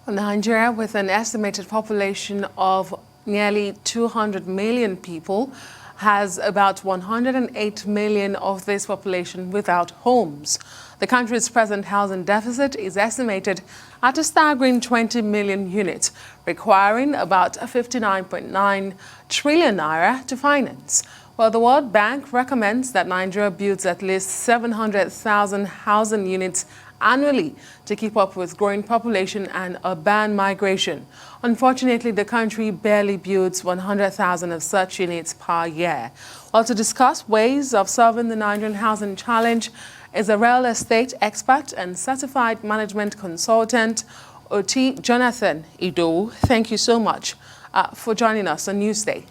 Nigeria, with an estimated population of nearly 200 million people, has about 108 million of this population without homes. The country's present housing deficit is estimated at a staggering 20 million units, requiring about 59.9 trillion naira to finance. Well, the World Bank recommends that Nigeria builds at least 700,000 housing units annually to keep up with growing population and urban migration. Unfortunately, the country barely builds 100,000 of such units per year. Well, to discuss ways of solving the Nigerian housing challenge is a real estate expert and certified management consultant, Oti Jonathan IDOWU. Thank you so much for joining us on NEWSDAY.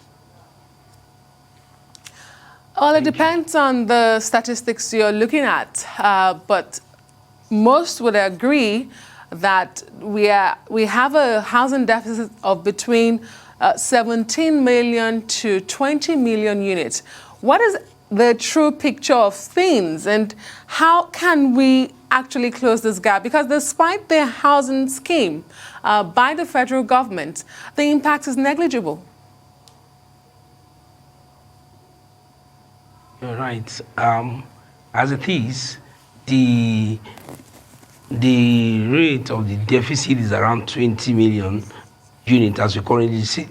Well, it depends on the statistics you're looking at, but most would agree that we have a housing deficit of between 17 million to 20 million units. What is the true picture of things, and how can we actually close this gap? Because despite the housing scheme by the federal government, the impact is negligible. You're right. As it is, the rate of the deficit is around 20 million units as we currently see.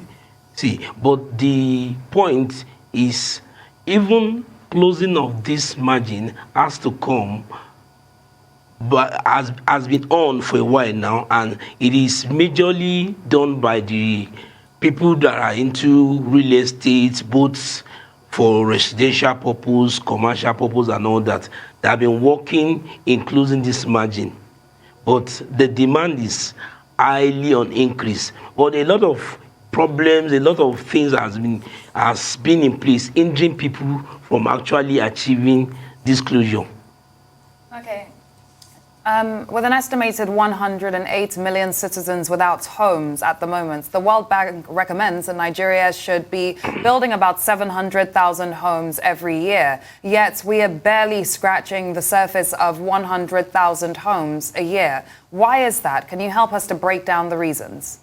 But the point is, even closing of this margin has to come, but has been on for a while now, and it is majorly done by the people that are into real estate, both for residential purpose, commercial purpose, and all that. They have been working in closing this margin, but the demand is highly on increase. But a lot of problems, a lot of things has been in place, hindering people from actually achieving this closure. Okay. With an estimated 108 million citizens without homes at the moment, the World Bank recommends that Nigeria should be building about 700,000 homes every year. Yet we are barely scratching the surface of 100,000 homes a year. Why is that? Can you help us to break down the reasons?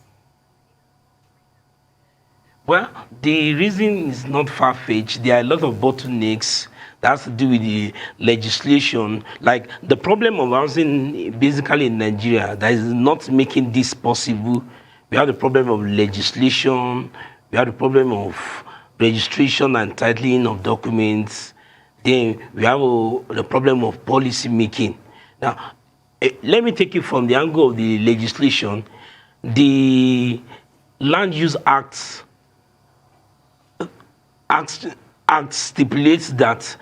Well, the reason is not far-fetched. There are a lot of bottlenecks that has to do with the legislation. Like the problem of housing basically in Nigeria that is not making this possible. We have the problem of legislation, we have the problem of registration and titling of documents, then we have the problem of policy making. Now, let me take it from the angle of the legislation. The Land Use Act stipulates that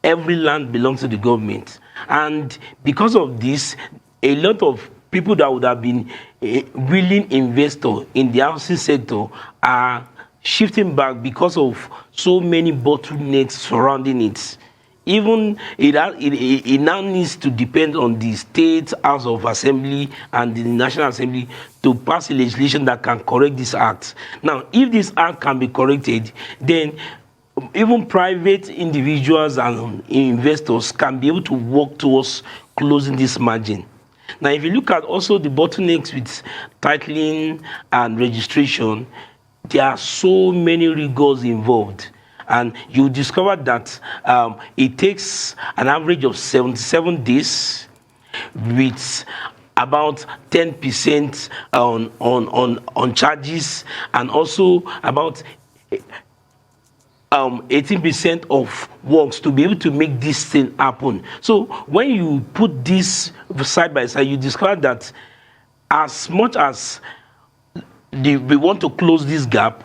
every land belongs to the government, and because of this, a lot of people that would have been willing investors in the housing sector are shifting back because of so many bottlenecks surrounding it. Even it now needs to depend on the State House of Assembly and the National Assembly to pass a legislation that can correct this act. Now, if this act can be corrected, then even private individuals and investors can be able to work towards closing this margin. Now, if you look at also the bottlenecks with titling and registration, there are so many rigors involved. And you discover that it takes an average of 77 days with about 10% on charges, and also about 18% of works to be able to make this thing happen. So when you put this side by side, you discover that as much as we want to close this gap,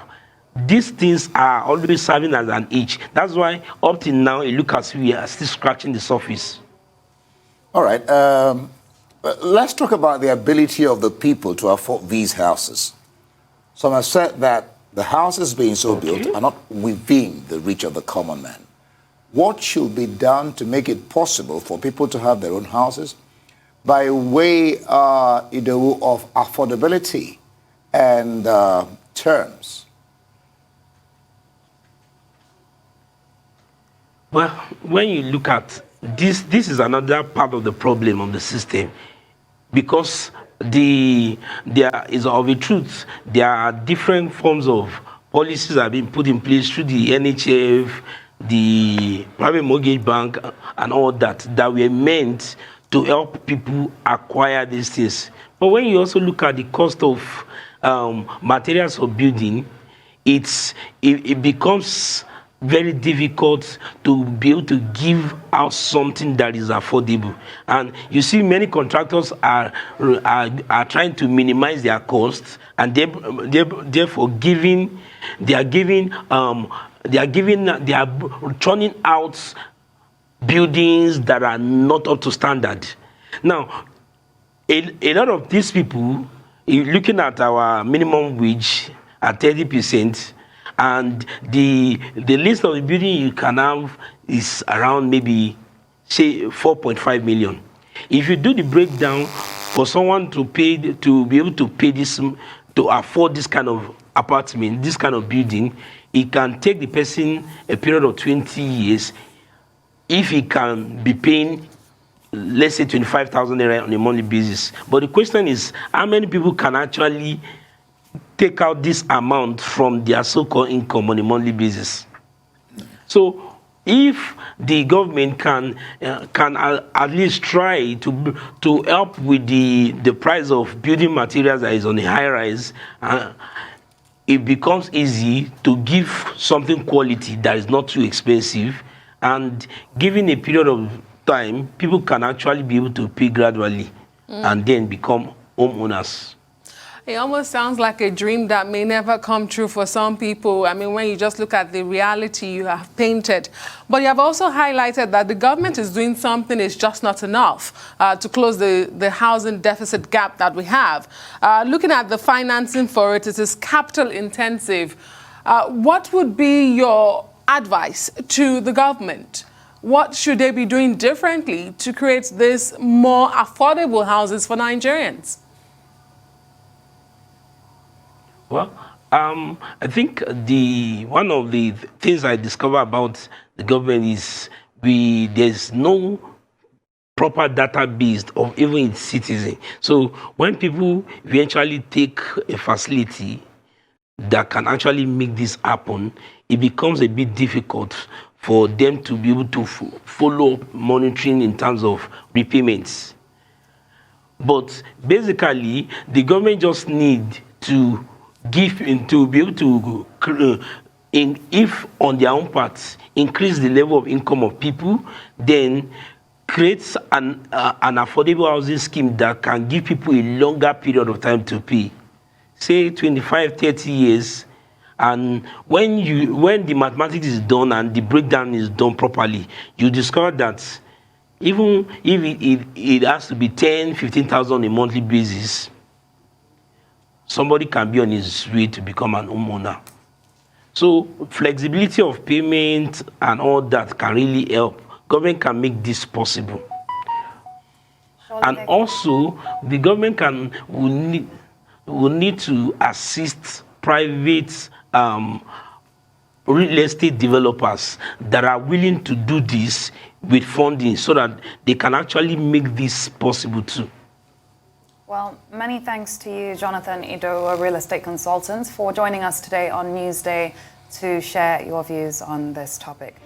these things are always serving as an edge. That's why up till now, it looks as if we are still scratching the surface. All right. Let's talk about the ability of the people to afford these houses. Some have said that the houses being so built are not within the reach of the common man. What should be done to make it possible for people to have their own houses by way, IDOWU, of affordability and terms? Well, when you look at this is another part of the problem of the system, because there is of a truth, there are different forms of policies that have been put in place through the NHF, the private mortgage bank, and all that were meant to help people acquire these things. But when you also look at the cost of materials for building, it becomes very difficult to be able to give out something that is affordable. And you see many contractors are trying to minimize their costs, and therefore they are churning out buildings that are not up to standard. Now, a lot of these people, looking at our minimum wage at 30%, and the list of the building you can have is around maybe, say, 4.5 million. If you do the breakdown for someone to be able to pay this, to afford this kind of apartment, this kind of building, it can take the person a period of 20 years if he can be paying, let's say, 25,000 naira on a monthly basis. But the question is, how many people can actually take out this amount from their so-called income on a monthly basis? So if the government can at least try to help with the price of building materials that is on a high rise, it becomes easy to give something quality that is not too expensive, and given a period of time, people can actually be able to pay gradually and then become homeowners. It almost sounds like a dream that may never come true for some people. I mean, when you just look at the reality you have painted. But you have also highlighted that the government is doing something, it's just not enough to close the housing deficit gap that we have. Looking at the financing for it, it is capital intensive. What would be your advice to the government? What should they be doing differently to create this more affordable houses for Nigerians? Well, I think one of the things I discovered about the government is there's no proper database of even its citizens. So when people eventually take a facility that can actually make this happen, it becomes a bit difficult for them to be able to follow up monitoring in terms of repayments. But basically, the government just need to to be able to, if on their own part, increase the level of income of people, then create an affordable housing scheme that can give people a longer period of time to pay, say 25, 30 years. And when the mathematics is done and the breakdown is done properly, you discover that even if it has to be 10, 15,000 on a monthly basis, somebody can be on his way to become an homeowner. So flexibility of payment and all that can really help. Government can make this possible. And also, the government will need to assist private real estate developers that are willing to do this with funding so that they can actually make this possible too. Well, many thanks to you, Jonathan IDOWU, a real estate consultant, for joining us today on Newsday to share your views on this topic.